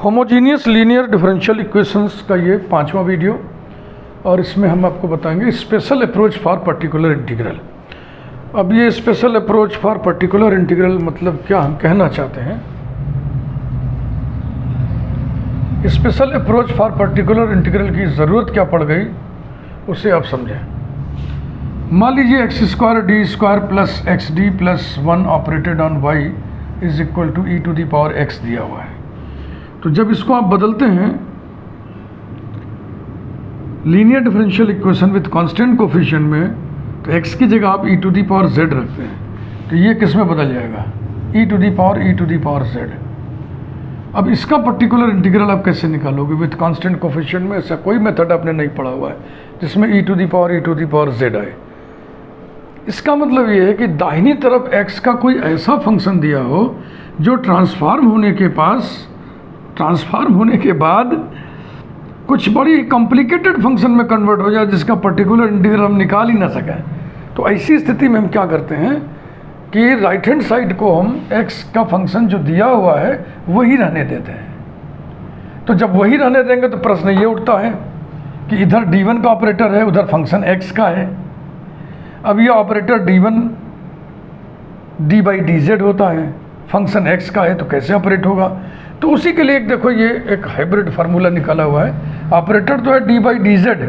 Homogeneous linear differential equations का ये 5वां वीडियो, और इसमें हम आपको बताएंगे special approach for particular integral. अब ये special approach for particular integral मतलब क्या हम कहना चाहते हैं। Special approach for particular integral की ज़रूरत क्या पड़ गई उसे आप समझें। मान लीजिए x square D square plus x D plus 1 operated on y is equal to e to the power x दिया हुआ है। तो जब इसको आप बदलते हैं linear differential equation with constant coefficient में, तो x की जगह आप e to the power z रखते हैं, तो ये किस में बदल जाएगा, e to the power z। अब इसका पर्टिकुलर इंटीग्रल आप कैसे निकालोगे विद कांस्टेंट कोफिशिएंट में? ऐसा कोई मेथड आपने नहीं पढ़ा हुआ है जिसमें e to the power z आए। इसका मतलब ये है कि दाहिनी तरफ x का कोई ऐसा फंक्शन दिया हो जो ट्रांसफॉर्म होने के बाद कुछ बड़ी कॉम्प्लिकेटेड फंक्शन में कन्वर्ट हो जाए जिसका पर्टिकुलर इंटीग्रल हम निकाल ही ना सकें। तो ऐसी स्थिति में हम क्या करते हैं कि राइट हैंड साइड को हम x का फंक्शन जो दिया हुआ है वही रहने देते हैं। तो जब वही रहने देंगे तो प्रश्न ये उठता है कि इधर d1 का ऑपरेटर है, उधर फंक्शन x का है। अब ये operator d1 d by d Z होता है, फंक्शन x का है, तो कैसे ऑपरेट होगा? तो उसी के लिए देखो ये एक हाइब्रिड फार्मूला निकाला हुआ है। ऑपरेटर तो है d बाई डी जेड,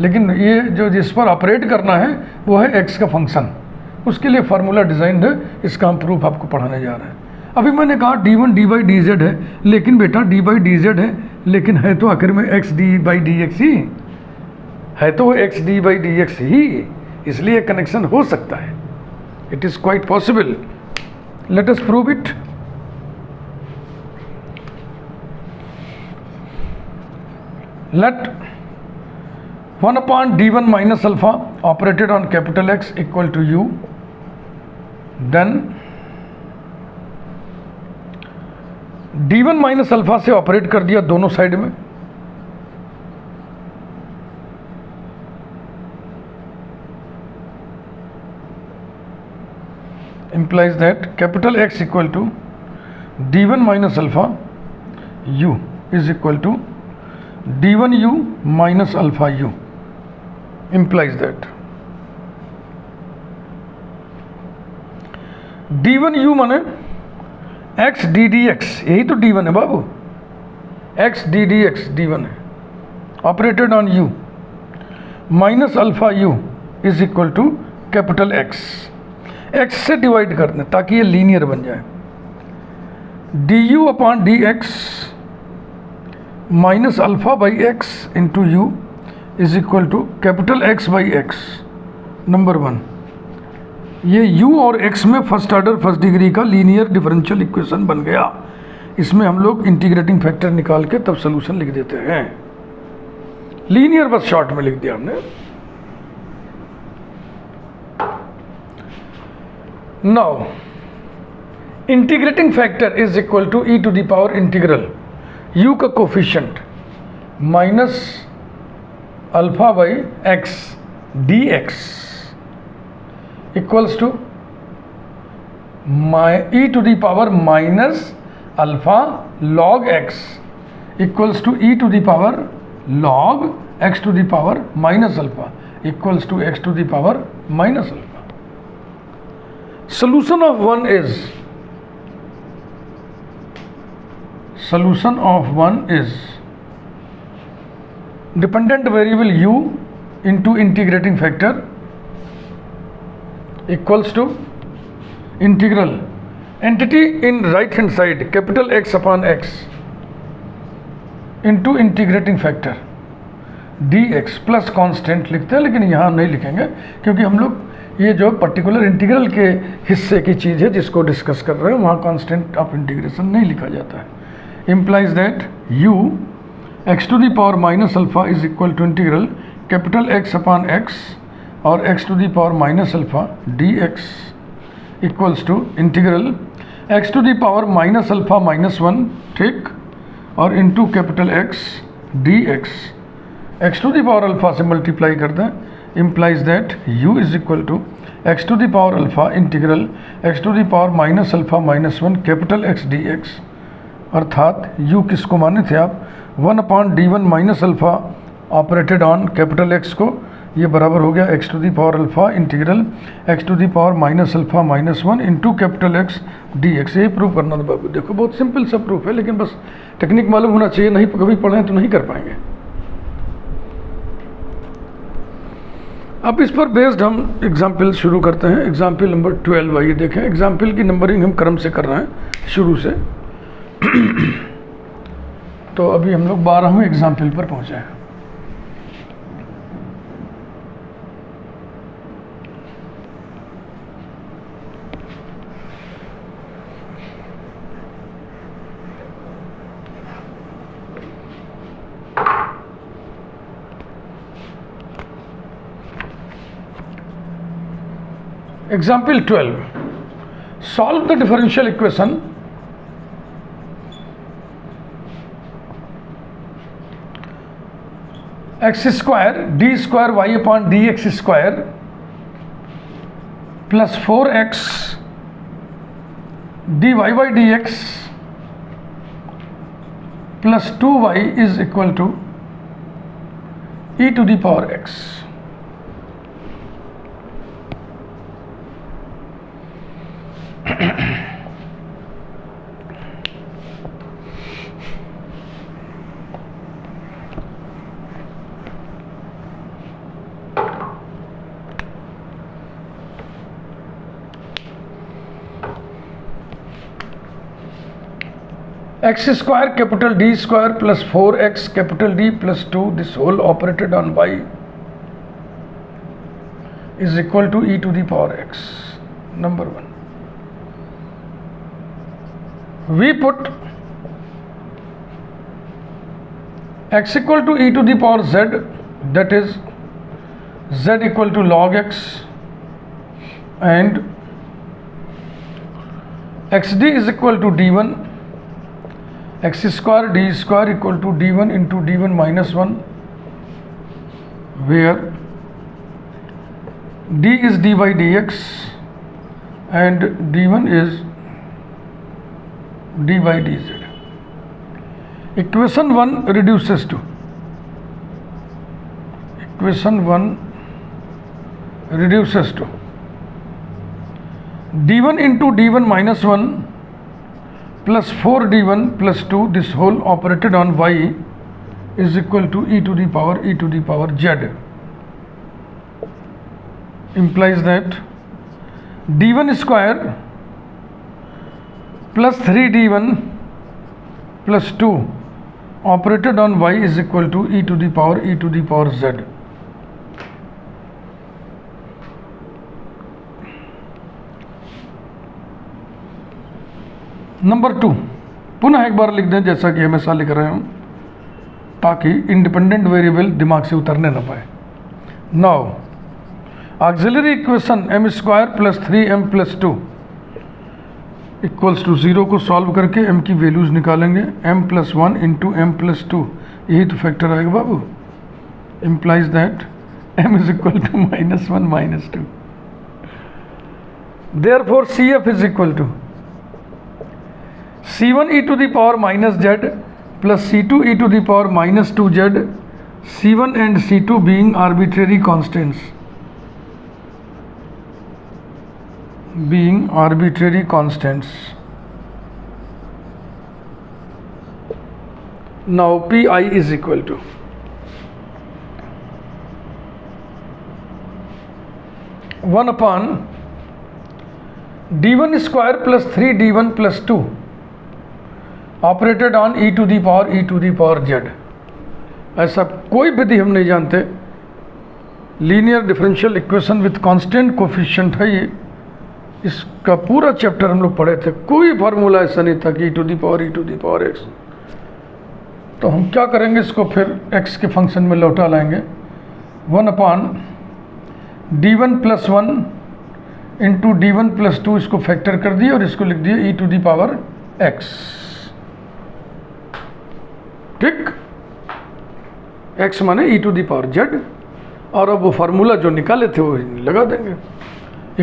लेकिन ये जो जिस पर ऑपरेट करना है वो है x का फंक्शन। उसके लिए फार्मूला डिज़ाइंड है, इसका हम प्रूफ आपको पढ़ाने जा रहे हैं। अभी मैंने कहा d1 d by d z है, लेकिन बेटा d बाई डी जेड है, लेकिन है तो आखिर में x d by D x ही है, तो x d by D x ही, इसलिए कनेक्शन हो सकता है। It is quite possible. Let us prove it. Let 1 upon d1 minus alpha operated on capital X equal to u, then d1 minus alpha से operate कर दिया दोनों side में, implies that capital X equal to d1 minus alpha u is equal to d1u minus alpha u, implies that d1u माने x d dx, यही तो d1 है बाबू, x d dx d1 है, operated on u minus alpha u is equal to capital x से divide कर दें ताकि ये लीनियर बन जाए। du upon dx minus alpha by x into u is equal to capital x by x. Number 1, ये u और x में फर्स्ट ऑर्डर फर्स्ट डिग्री का लीनियर डिफरेंशियल इक्वेशन बन गया। इसमें हम लोग इंटीग्रेटिंग फैक्टर निकाल के तब सोल्यूशन लिख देते हैं। लीनियर बस शॉर्ट में लिख दिया हमने। Now integrating factor is equal to e to the power integral u का coefficient minus alpha by x d x equals to e to the power minus alpha log x equals to e to the power log x to the power minus alpha equals to x to the power minus alpha. Solution of 1 is dependent variable u into integrating factor equals to integral entity in right hand side capital X upon x into integrating factor dx plus constant लिखते हैं, लेकिन यहाँ नहीं लिखेंगे क्योंकि हम लोग ये जो पर्टिकुलर इंटीग्रल के हिस्से की चीज़ है जिसको डिस्कस कर रहे हैं वहाँ कांस्टेंट ऑफ इंटीग्रेशन नहीं लिखा जाता है। implies that u x to the power minus alpha is equal to integral capital X upon x और x to the power minus alpha dx equals to integral x to the power minus alpha minus 1, ठीक, और into capital X dx x to the power alpha से multiply कर दें, implies that u is equal to x to the power alpha integral x to the power minus alpha minus 1 capital X dx अर्थात u किसको माने थे आप, 1/d1 minus alpha operated on capital x को, ये बराबर हो गया x to the power alpha integral x to the power minus alpha minus 1 into capital x dx। यही प्रूफ करना था बाबू। देखो बहुत सिंपल सा प्रूफ है, लेकिन बस टेक्निक मालूम होना चाहिए, नहीं कभी पढ़े तो नहीं कर पाएंगे। अब इस पर बेस्ड हम एग्जाम्पल शुरू करते हैं। एग्जाम्पल नंबर 12, आइए देखें। एग्जाम्पल की नंबरिंग हम क्रम से कर रहे हैं शुरू से। तो अभी हम लोग 12वें एग्जाम्पल पर पहुंचे हैं। Example 12. Solve the differential equation x square d square y upon dx square plus 4x dy by dx plus 2y is equal to e to the power x। x square capital D square plus 4x capital D plus 2 this whole operated on y is equal to e to the power x। Number 1, we put x equal to e to the power z, that is z equal to log x, and xd is equal to d1, x square d square equal to d1 into d1 minus 1, where d is d by dx and d1 is d by dz। Equation 1 reduces to d1 into d1 minus 1 plus 4d1 plus 2 this whole operated on y is equal to e to the power z, implies that d1 square plus 3d1 plus 2 operated on y is equal to e to the power z। Number 2, पुनः एक बार लिख दें जैसा कि हमेशा लिख रहे हूँ, ताकि इंडिपेंडेंट वेरिएबल दिमाग से उतरने न पाए। Now auxiliary equation m square plus 3m plus 2 equals to 0 को सॉल्व करके m की वैल्यूज निकालेंगे। m plus 1 into m plus 2, यही तो फैक्टर आएगा बाबू। Implies that m is equal to -1 -2। Therefore CF is equal to C1 e to the power minus z plus C2 e to the power minus 2z, C1 and C2 being arbitrary constants, Now Pi is equal to one upon d1 square plus 3d1 plus 2 operated on e to the power z। ऐसा कोई विधि हम नहीं जानते। Linear differential equation with constant coefficient है ये। इसका पूरा चैप्टर हम लोग पढ़े थे, कोई फार्मूला ऐसा नहीं था कि e to the power x। तो हम क्या करेंगे, इसको फिर x के फंक्शन में लौटा लाएंगे। 1 upon d1 plus 1 into d1 plus 2 इसको फैक्टर कर दिए और इसको लिख दिए e to the power x। ठीक, x माने e to the power z, और अब वो फार्मूला जो निकाले थे वो लगा देंगे।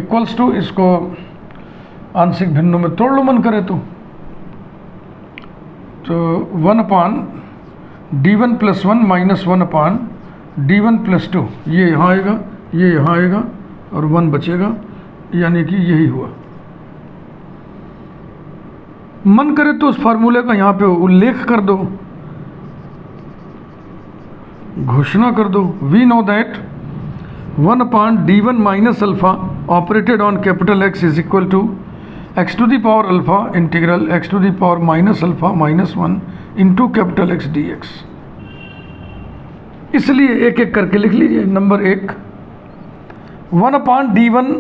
इक्वल्स टू, इसको आंशिक भिन्नों में तोड़ लो मन करे तो, तो 1/d1 + 1 - 1/d1 + 2, ये यहाँ आएगा, ये यहाँ आएगा और 1 बचेगा, यानी कि यही हुआ। मन करे तो उस फार्मूले का यहाँ पे उल्लेख कर दो, घोषणा कर दो। We know that 1/d1 - alpha operated on capital X is equal to x⁴ alpha integral x⁴ -alpha -1 into capital X dx। इसलिए एक एक करके लिख लीजिए। नंबर 1, 1/d1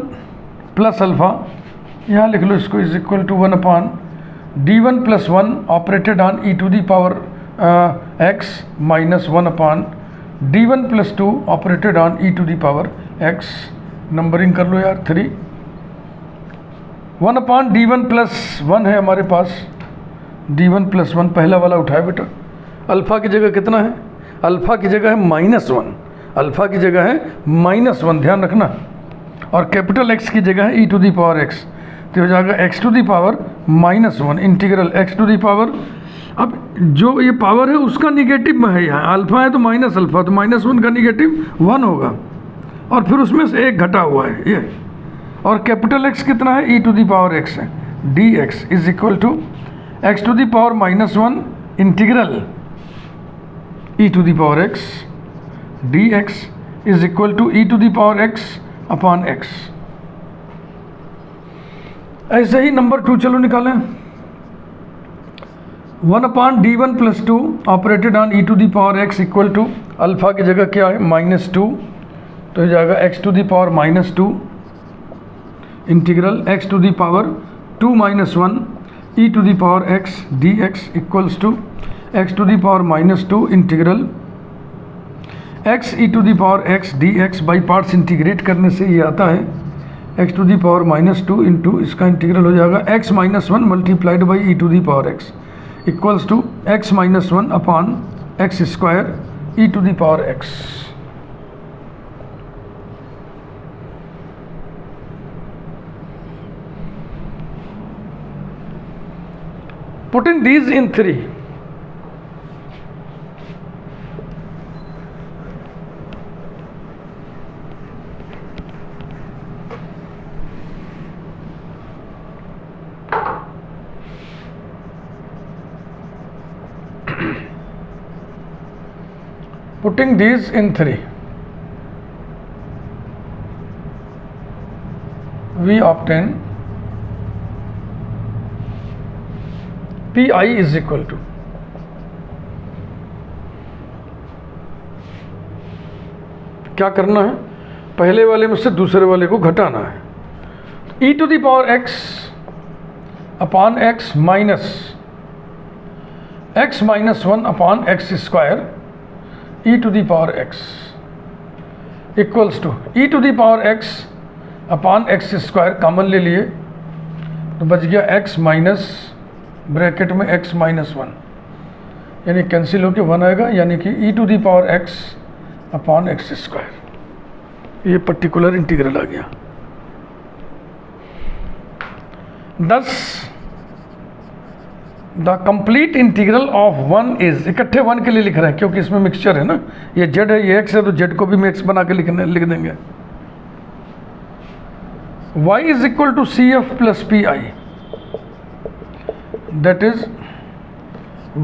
+ अल्फा, यहाँ लिख लो इसको, is equal to 1/d1 + 1 operated on e⁴ x - 1/d1 + 2 operated on e⁴ x। Numbering कर लो यार। 3, 1/d1 + 1 है हमारे पास, d1 + 1 पहला वाला उठाए बेटा। अल्फ़ा की जगह कितना है? अल्फ़ा की जगह है -1, अल्फ़ा की जगह है -1, ध्यान रखना। और कैपिटल X की जगह है e⁴ x, तो हो जाएगा x⁴ -1 इंटीग्रल x⁴। अब जो ये पावर है उसका निगेटिव में है, यहाँ अल्फ़ा है तो -अल्फ़ा, तो -1 का निगेटिव 1 होगा, और फिर उसमें से एक घटा हुआ है ये। और कैपिटल X कितना है? e⁴x है। dx is equal to x⁴ -1 integral e⁴x dx is equal to e⁴x/x। ऐसे ही नंबर 2 चलो निकालें। 1/d1 + 2 operated on e⁴x equal to alpha की जगह क्या है? -2, तो हो जाएगा x⁴ -2 integral x⁴ 2 - 1 e⁴x dx equals to x⁴ -2 integral x e⁴x dx। By parts integrate करने से ये आता है x⁴ -2 इंटू इसका इंटीग्रल हो जाएगा x - 1 × e⁴x equals to x - 1/x² e⁴x। Putting these in 3, putting these in 3, we obtain Pi is equal to, क्या करना है? पहले वाले में से दूसरे वाले को घटाना है। e⁴x upon x minus x - 1/x² e⁴x equals to e⁴x upon x² common ले लिए तो बच गया x माइनस ब्रैकेट में x - 1, यानी कैंसिल होकर 1 आएगा, यानी कि e⁴x अपॉन x²। ये पर्टिकुलर इंटीग्रल आ गया। 10 the complete integral of 1 is, इकट्ठे 1 के लिए लिख रहे हैं क्योंकि इसमें मिक्सचर है ना, ये z है ये x है, तो z को भी हम x बना के लिख देंगे। y is equal to CF plus PI, that is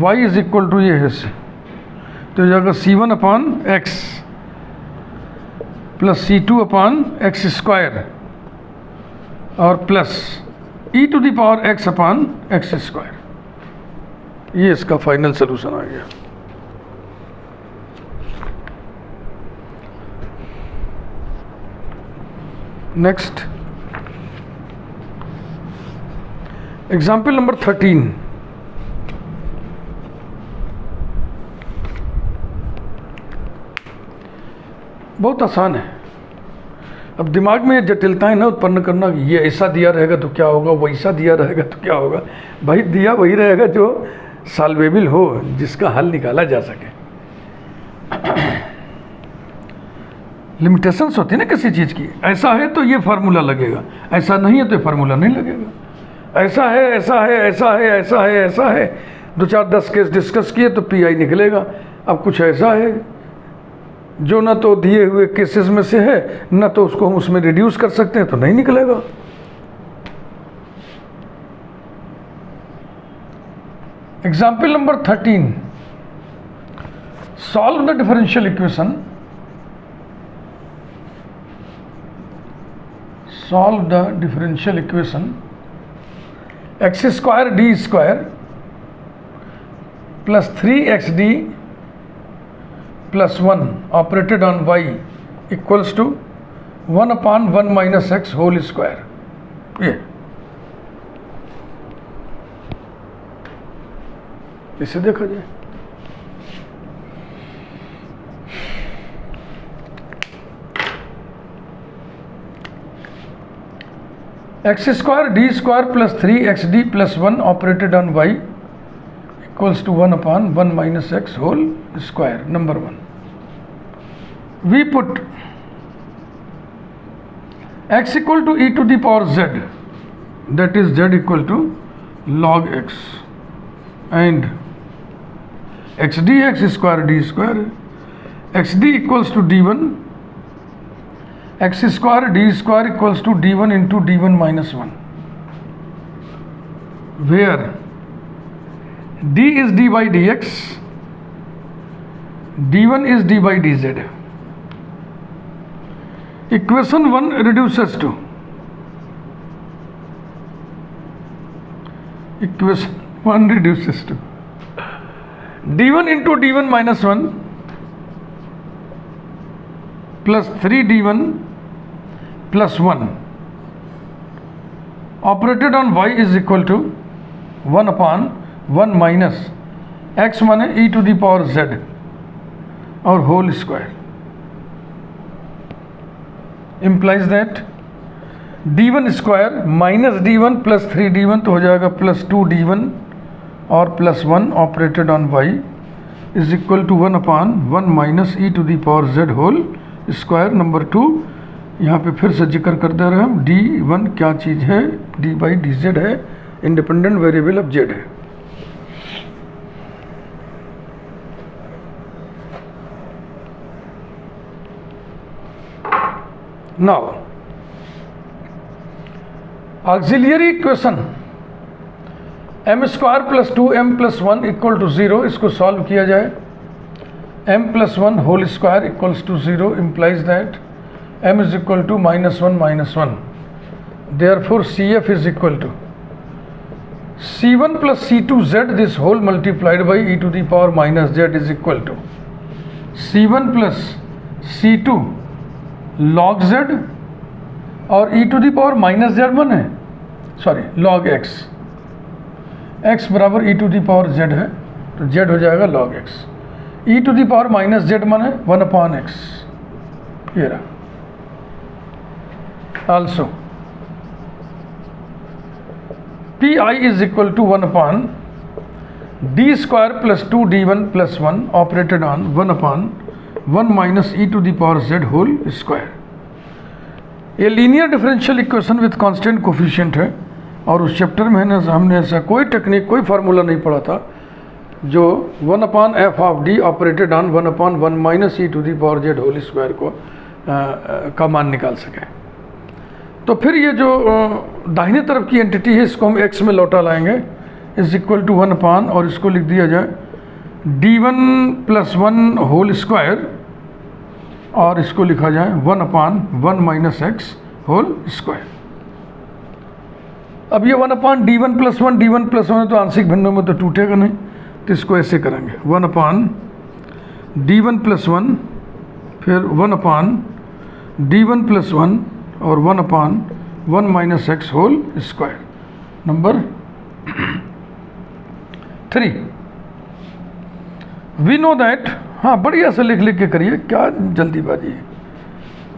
y is equal to ये है C, तो हो जाएगा C1/x प्लस C2/x² और प्लस e⁴x/x²। ये इसका फाइनल सोल्यूशन आ गया। Next example number 13। बहुत आसान है। अब दिमाग में जटिलताएं ना उत्पन्न करना, ये ऐसा दिया रहेगा तो क्या होगा, वैसा दिया रहेगा तो क्या होगा। भाई दिया वही रहेगा जो सॉल्वेबल हो, जिसका हल निकाला जा सके। लिमिटेशंस होती है ना किसी चीज़ की, ऐसा है तो ये फार्मूला लगेगा, ऐसा नहीं है तो ये फार्मूला नहीं लगेगा। ऐसा है, ऐसा है, ऐसा है, ऐसा है, ऐसा है, दो चार 10 केस डिस्कस किए तो पी आई निकलेगा। अब कुछ ऐसा है जो ना तो दिए हुए केसेस में से है, ना तो उसको हम उसमें रिड्यूस कर सकते हैं, तो नहीं निकलेगा। Example number 13, solve the differential equation, solve the differential equation x square d square plus 3xd plus 1 operated on y equals to 1 upon 1 minus x whole square। ये इसे देखा जाए। X square D square plus 3xd plus 1 operated on y equals to 1 upon 1 minus x whole square. Number 1, we put x equal to e to the power z, that is z equal to log x, and x dx square d square, xd equals to d1, x square d square equals to d1 into d1 minus 1, where d is d by dx, d1 is d by dz. Equation 1 reduces to d1 into d1 minus 1 plus 3d1 plus 1 operated on y is equal to 1 upon 1 minus x माने e to the power z और whole square, implies that d1 square minus d1 plus 3d1 तो हो जाएगा plus 2d1 और plus 1 operated on y is equal to 1 upon 1 minus e to the power z whole square। Number 2, यहाँ पे फिर से जिक्र कर दे रहे हैं हम, d1 क्या चीज़ है, d बाई डी जेड है, इंडिपेंडेंट वेरिएबल ऑफ z है। Now auxiliary equation m square plus 2m plus 1 equal to 0, इसको सॉल्व किया जाए। m plus 1 whole square equals to 0 implies that m is equal to -1 minus 1, therefore CF is equal to C1 plus C2z this whole multiplied by e to the power minus z is equal to C1 plus C2 log z और e to the power minus z बने, sorry log x, x बराबर e to the power z है तो z हो जाएगा log x, e to the power minus z माने 1 upon x, ये रहा। Also pi is equal to 1 upon d square plus 2d1 plus 1 operated on 1 upon 1 minus e to the power z whole square। ये linear differential equation with constant coefficient है, और उस chapter में हमने ऐसा कोई टेक्निक, कोई फार्मूला नहीं पढ़ा था जो 1 upon F of D operated on 1 upon 1 minus e to the power z whole square को का मान निकाल सके। तो फिर ये जो दाहिने तरफ की एंटिटी है इसको हम x में लौटा लाएंगे, इज इक्वल टू 1 अपॉन, और इसको लिख दिया जाए d1 प्लस 1 होल स्क्वायर, और इसको लिखा जाए 1 upon 1 minus x whole square. अब ये 1 upon d1 plus 1 d1 plus 1 तो आंशिक भिन्नों में तो टूटेगा नहीं, तो इसको ऐसे करेंगे 1 अपॉन d1 प्लस 1, फिर 1 अपॉन d1 प्लस 1 और 1 upon 1 minus x whole square. Number 3, we know that, हाँ बढ़िया से लिख लिख के करिए, क्या जल्दीबाजी है।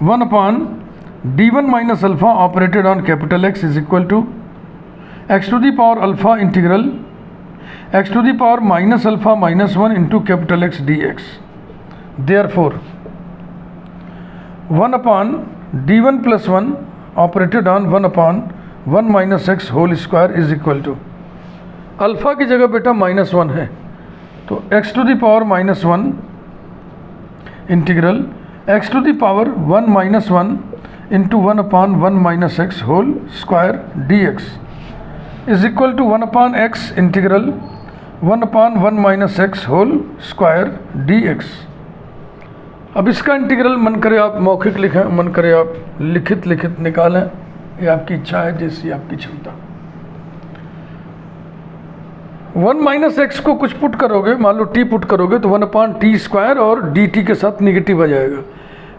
1 upon d1 minus alpha operated on capital X is equal to x to the power alpha integral x to the power minus alpha minus 1 into capital X dx। Therefore 1 upon d1 plus 1 operated on 1 upon 1 minus x whole square is equal to alpha की जगह बेटा -1 है, तो x to the power -1 integral x to the power 1 - 1 into 1/1 - x whole square dx is equal to 1/x integral 1/1 - x whole square dx। अब इसका integral मन करे आप मौखिक लिखें, मन करे आप लिखित निकालें, ये आपकी इच्छा है, जैसी आपकी क्षमता। 1 - x को कुछ पुट करोगे, मान लो t पुट करोगे तो 1/t² और dt के साथ निगेटिव आ जाएगा,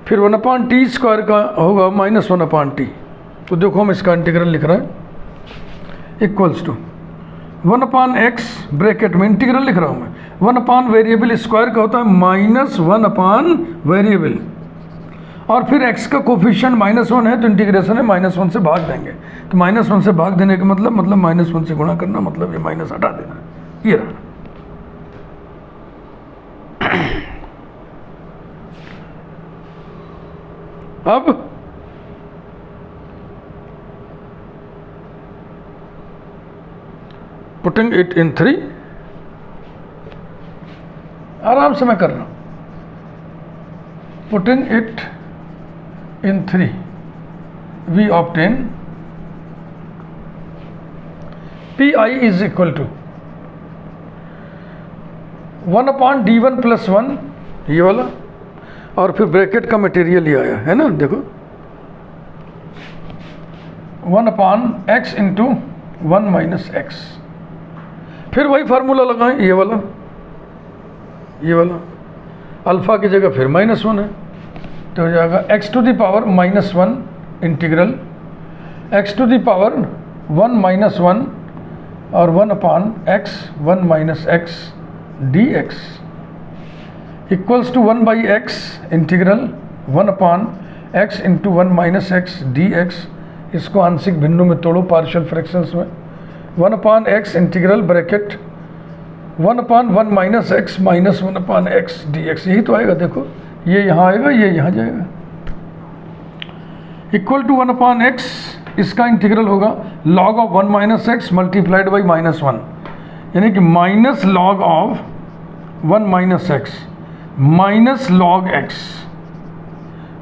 फिर 1/t² का होगा -1/t। तो देखो हम इसका इंटीग्रल लिख रहे हैं इक्वल्स टू 1/x ब्रैकेट में इंटीग्रल लिख रहा हूँ मैं, 1 वेरिएबल स्क्वायर का होता है -1 वेरिएबल, और फिर x का कोफिशिएंट -1 है तो इंटीग्रेशन है -1 से भाग देंगे, तो -1 से भाग देने का मतलब -1 से गुणा करना, मतलब ये माइनस हटा देना, ये रहा। अब पुटिंग इट इन 3, आराम से मैं कर रहा हूं, putting it in 3 we obtain PI is equal to 1/d1 + 1 ये वाला, और फिर ब्रैकेट का मटेरियल ही आया है ना, देखो 1/x इंटू 1 - x, फिर वही फार्मूला लगाएं, ये वाला अल्फ़ा की जगह फिर -1 है, तो हो जाएगा x to the power -1 integral x to the power 1 - 1 और 1/x 1 - x dx equals to 1/x integral 1/x into 1 - x dx। इसको आंशिक भिन्नों में तोड़ो, पार्शियल फ्रैक्शंस में, 1/x integral bracket 1/1 - x minus 1/x dx, यही तो आएगा। देखो ये यहाँ आएगा, ये यहाँ जाएगा, इक्वल टू 1/x, इसका इंटीग्रल होगा log of 1 - x multiplied by -1, यानी कि minus log of 1 - x minus log x,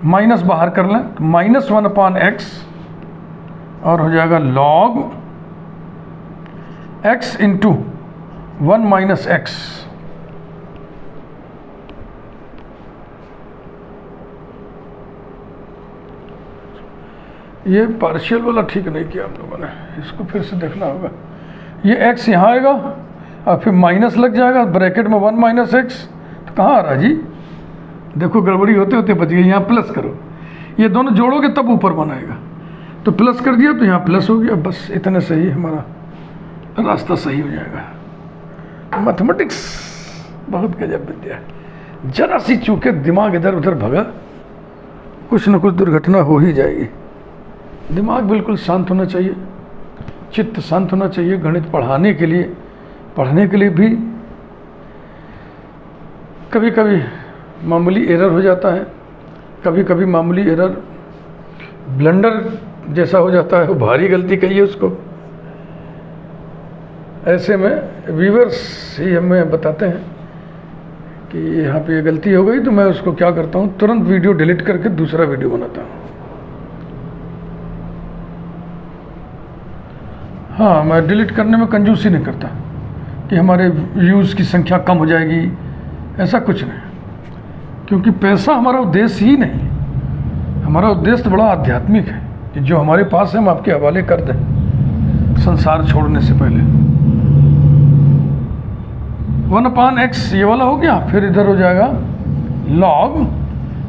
minus बाहर कर लें तो -1/x और हो जाएगा log x इंटू 1 - x। ये पार्शियल वाला ठीक नहीं किया आप लोगों ने, इसको फिर से देखना होगा। ये x यहाँ आएगा और फिर माइनस लग जाएगा ब्रैकेट में 1 - x, तो कहाँ आ रहा जी, देखो गड़बड़ी होते होते बच गई। यहाँ प्लस करो, ये दोनों जोड़ोगे तब ऊपर बनाएगा, तो प्लस कर दिया तो यहाँ प्लस हो गया, बस इतने से ही हमारा रास्ता सही हो जाएगा। मैथमेटिक्स बहुत गजब विद्या है, जरा सी चूके दिमाग इधर उधर भगा, कुछ न कुछ दुर्घटना हो ही जाएगी। दिमाग बिल्कुल शांत होना चाहिए, चित्त शांत होना चाहिए। गणित पढ़ने के लिए भी कभी कभी मामूली एरर हो जाता है, कभी कभी मामूली एरर ब्लंडर जैसा हो जाता है, वो भारी गलती कहिए उसको। ऐसे में व्यूअर्स ही हमें बताते हैं कि यहाँ पे ये गलती हो गई, तो मैं उसको क्या करता हूँ, तुरंत वीडियो डिलीट करके दूसरा वीडियो बनाता हूँ। हाँ, मैं डिलीट करने में कंजूसी नहीं करता कि हमारे व्यूज़ की संख्या कम हो जाएगी, ऐसा कुछ नहीं, क्योंकि पैसा हमारा उद्देश्य ही नहीं। हमारा उद्देश्य तो बड़ा आध्यात्मिक है कि जो हमारे पास है हम आपके हवाले कर दें संसार छोड़ने से पहले। 1/x ये वाला हो गया, फिर इधर हो जाएगा log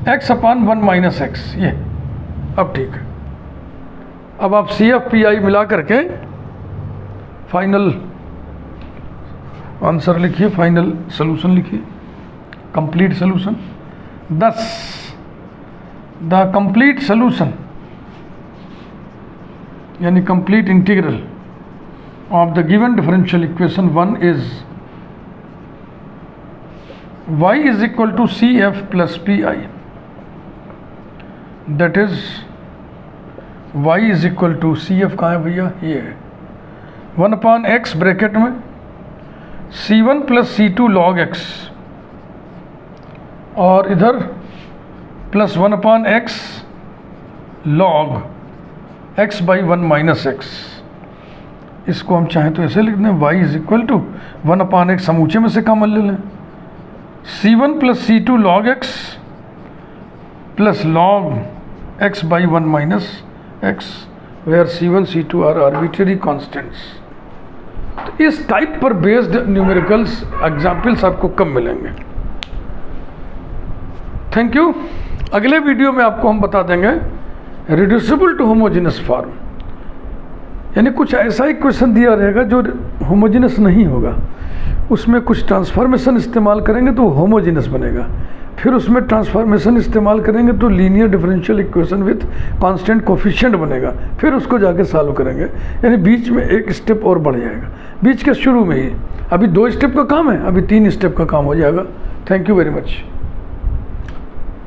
x/1 - x, ये अब ठीक है। अब आप CF/PI मिला करके फाइनल आंसर लिखिए, फाइनल सोल्यूशन लिखिए, complete solution. thus the complete solution यानी complete integral of the given differential equation 1 is y is equal to CF plus PI, that is y is equal to CF कहाँ है भैया, ये है 1/x bracket में C1 plus C2 log x, और इधर plus 1/x log x by 1 minus x। इसको हम चाहें तो ऐसे लिख दें, y is equal to 1/x, समूचे में से कॉमन ले लें, C1 plus C2 log x plus log x by 1 minus x, where C1 C2 are arbitrary constants. तो इस टाइप पर बेस्ड न्यूमेरिकल्स एग्जाम्पल्स आपको कम मिलेंगे। Thank you. अगले वीडियो में आपको हम बता देंगे रिड्यूसिबल टू होमोजेनस फॉर्म, यानी कुछ ऐसा ही क्वेश्चन दिया रहेगा जो होमोजेनस नहीं होगा, उसमें कुछ ट्रांसफॉर्मेशन इस्तेमाल करेंगे तो होमोजेनस बनेगा, फिर उसमें ट्रांसफॉर्मेशन इस्तेमाल करेंगे तो linear differential equation with constant coefficient बनेगा, फिर उसको जाके सॉल्व करेंगे, यानी बीच में एक स्टेप और बढ़ जाएगा, बीच के शुरू में ही। अभी 2 स्टेप का काम है, अभी 3 स्टेप का काम हो जाएगा। Thank you very much.